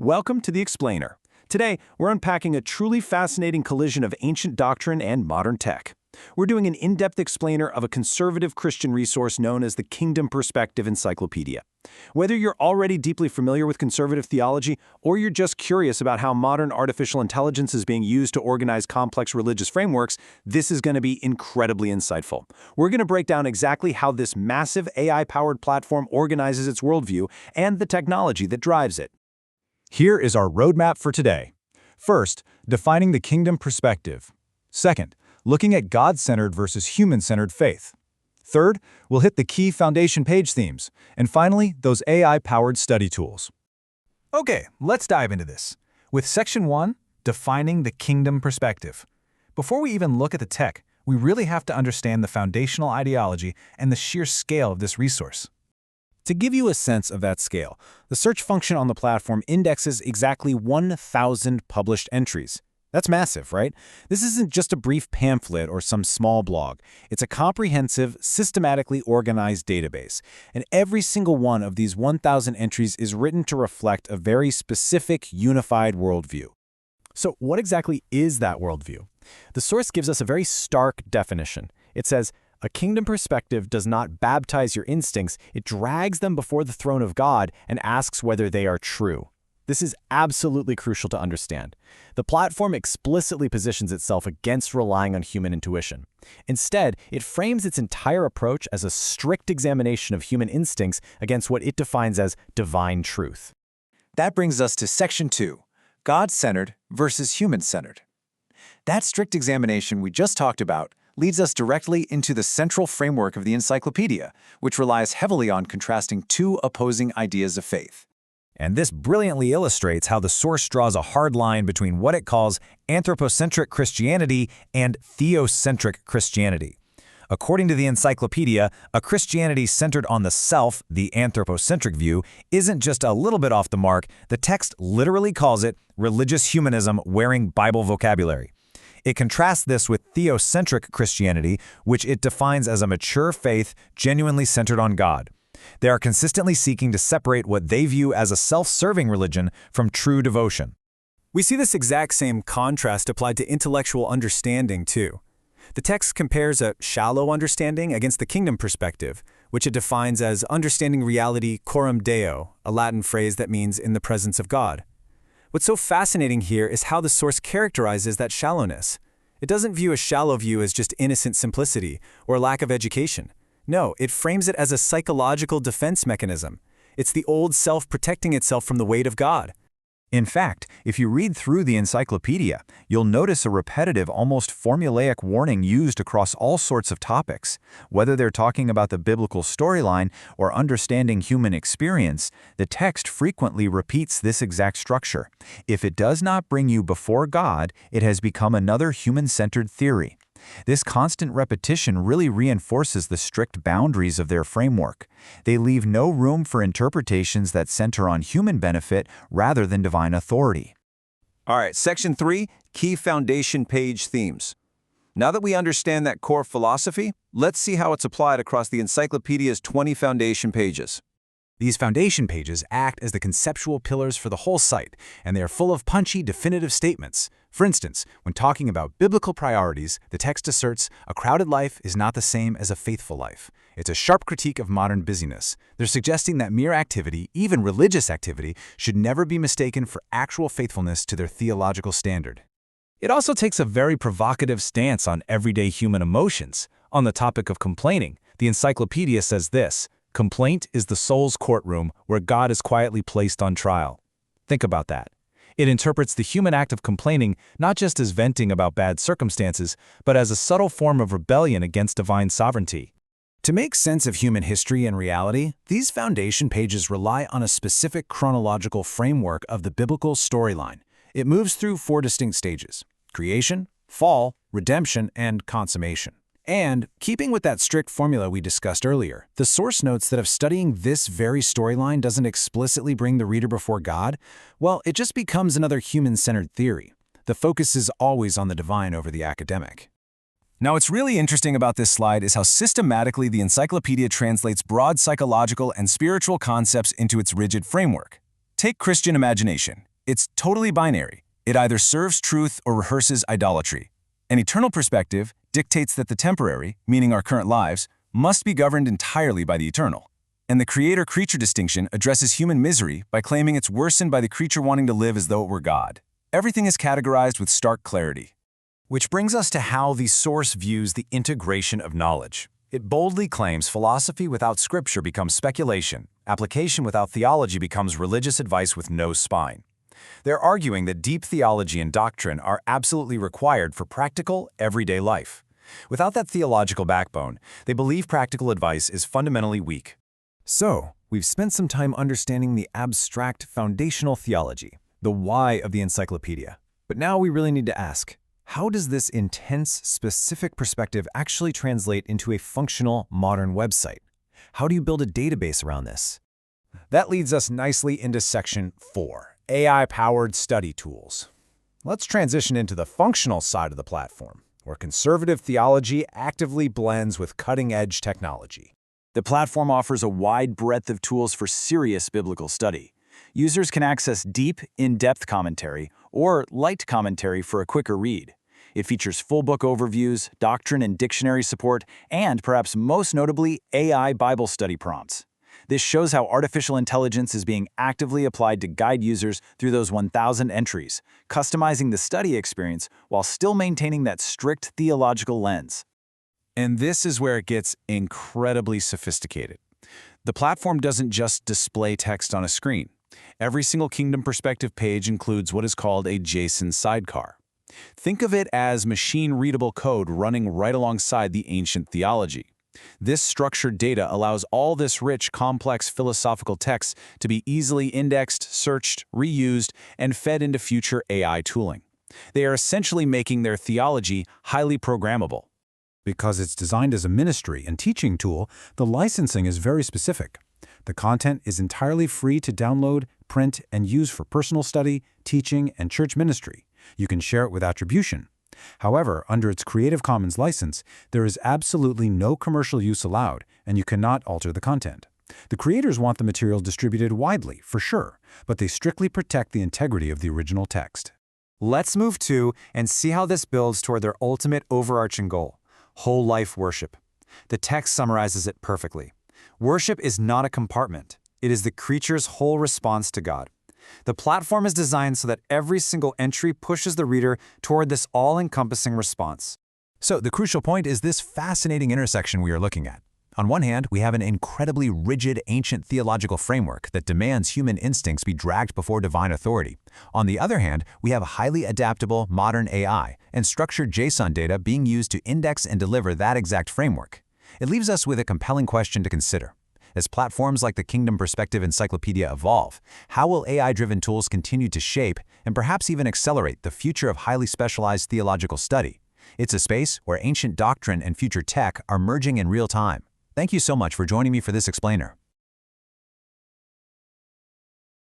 Welcome to The Explainer. Today, we're unpacking a truly fascinating collision of ancient doctrine and modern tech. We're doing an in-depth explainer of a conservative Christian resource known as the Kingdom Perspective Encyclopedia. Whether you're already deeply familiar with conservative theology, or you're just curious about how modern artificial intelligence is being used to organize complex religious frameworks, this is going to be incredibly insightful. We're going to break down exactly how this massive AI-powered platform organizes its worldview and the technology that drives it. Here is our roadmap for today. First, defining the kingdom perspective. Second, looking at God-centered versus human-centered faith. Third, we'll hit the key foundation page themes. And finally, those AI-powered study tools. Okay, let's dive into this. With Section 1, defining the kingdom perspective. Before we even look at the tech, we really have to understand the foundational ideology and the sheer scale of this resource. To give you a sense of that scale, the search function on the platform indexes exactly 1,000 published entries. That's massive, right? This isn't just a brief pamphlet or some small blog. It's a comprehensive, systematically organized database. And every single one of these 1,000 entries is written to reflect a very specific, unified worldview. So what exactly is that worldview? The source gives us a very stark definition. It says, a kingdom perspective does not baptize your instincts, it drags them before the throne of God and asks whether they are true. This is absolutely crucial to understand. The platform explicitly positions itself against relying on human intuition. Instead, it frames its entire approach as a strict examination of human instincts against what it defines as divine truth. That brings us to Section 2, God-centered versus human-centered. That strict examination we just talked about leads us directly into the central framework of the encyclopedia, which relies heavily on contrasting two opposing ideas of faith. And this brilliantly illustrates how the source draws a hard line between what it calls anthropocentric Christianity and theocentric Christianity. According to the encyclopedia, a Christianity centered on the self, the anthropocentric view, isn't just a little bit off the mark. The text literally calls it religious humanism wearing Bible vocabulary. It contrasts this with theocentric Christianity, which it defines as a mature faith genuinely centered on God. They are consistently seeking to separate what they view as a self-serving religion from true devotion. We see this exact same contrast applied to intellectual understanding, too. The text compares a shallow understanding against the kingdom perspective, which it defines as understanding reality coram Deo, a Latin phrase that means in the presence of God. What's so fascinating here is how the source characterizes that shallowness. It doesn't view a shallow view as just innocent simplicity or lack of education. No, it frames it as a psychological defense mechanism. It's the old self protecting itself from the weight of God. In fact, if you read through the encyclopedia, you'll notice a repetitive, almost formulaic warning used across all sorts of topics. Whether they're talking about the biblical storyline or understanding human experience, the text frequently repeats this exact structure. If it does not bring you before God, it has become another human-centered theory. This constant repetition really reinforces the strict boundaries of their framework. They leave no room for interpretations that center on human benefit rather than divine authority. All right, Section 3, key foundation page themes. Now that we understand that core philosophy, let's see how it's applied across the encyclopedia's 20 foundation pages. These foundation pages act as the conceptual pillars for the whole site, and they are full of punchy, definitive statements. For instance, when talking about biblical priorities, the text asserts, a crowded life is not the same as a faithful life. It's a sharp critique of modern busyness. They're suggesting that mere activity, even religious activity, should never be mistaken for actual faithfulness to their theological standard. It also takes a very provocative stance on everyday human emotions. On the topic of complaining, the encyclopedia says this, complaint is the soul's courtroom where God is quietly placed on trial. Think about that. It interprets the human act of complaining not just as venting about bad circumstances, but as a subtle form of rebellion against divine sovereignty. To make sense of human history and reality, these foundation pages rely on a specific chronological framework of the biblical storyline. It moves through 4 distinct stages: creation, fall, redemption, and consummation. And, keeping with that strict formula we discussed earlier, the source notes that if studying this very storyline doesn't explicitly bring the reader before God, well, it just becomes another human-centered theory. The focus is always on the divine over the academic. Now, what's really interesting about this slide is how systematically the encyclopedia translates broad psychological and spiritual concepts into its rigid framework. Take Christian imagination. It's totally binary. It either serves truth or rehearses idolatry. An eternal perspective dictates that the temporary, meaning our current lives, must be governed entirely by the eternal. And the creator-creature distinction addresses human misery by claiming it's worsened by the creature wanting to live as though it were God. Everything is categorized with stark clarity. Which brings us to how the source views the integration of knowledge. It boldly claims philosophy without scripture becomes speculation, application without theology becomes religious advice with no spine. They're arguing that deep theology and doctrine are absolutely required for practical, everyday life. Without that theological backbone, they believe practical advice is fundamentally weak. So, we've spent some time understanding the abstract foundational theology, the why of the Encyclopedia. But now we really need to ask, how does this intense, specific perspective actually translate into a functional, modern website? How do you build a database around this? That leads us nicely into Section 4, AI-powered study tools. Let's transition into the functional side of the platform, where conservative theology actively blends with cutting-edge technology. The platform offers a wide breadth of tools for serious biblical study. Users can access deep, in-depth commentary or light commentary for a quicker read. It features full book overviews, doctrine and dictionary support, and perhaps most notably, AI Bible study prompts. This shows how artificial intelligence is being actively applied to guide users through those 1,000 entries, customizing the study experience while still maintaining that strict theological lens. And this is where it gets incredibly sophisticated. The platform doesn't just display text on a screen. Every single Kingdom Perspective page includes what is called a JSON sidecar. Think of it as machine-readable code running right alongside the ancient theology. This structured data allows all this rich, complex philosophical text to be easily indexed, searched, reused, and fed into future AI tooling. They are essentially making their theology highly programmable. Because it's designed as a ministry and teaching tool, the licensing is very specific. The content is entirely free to download, print, and use for personal study, teaching, and church ministry. You can share it with attribution. However, under its Creative Commons license, there is absolutely no commercial use allowed, and you cannot alter the content. The creators want the material distributed widely, for sure, but they strictly protect the integrity of the original text. Let's move to and see how this builds toward their ultimate overarching goal: whole life worship. The text summarizes it perfectly. Worship is not a compartment. It is the creature's whole response to God. The platform is designed so that every single entry pushes the reader toward this all-encompassing response. So the crucial point is this fascinating intersection we are looking at. On one hand, we have an incredibly rigid ancient theological framework that demands human instincts be dragged before divine authority. On the other hand, we have highly adaptable modern AI and structured JSON data being used to index and deliver that exact framework. It leaves us with a compelling question to consider. As platforms like the Kingdom Perspective Encyclopedia evolve, how will AI-driven tools continue to shape and perhaps even accelerate the future of highly specialized theological study? It's a space where ancient doctrine and future tech are merging in real time. Thank you so much for joining me for this explainer.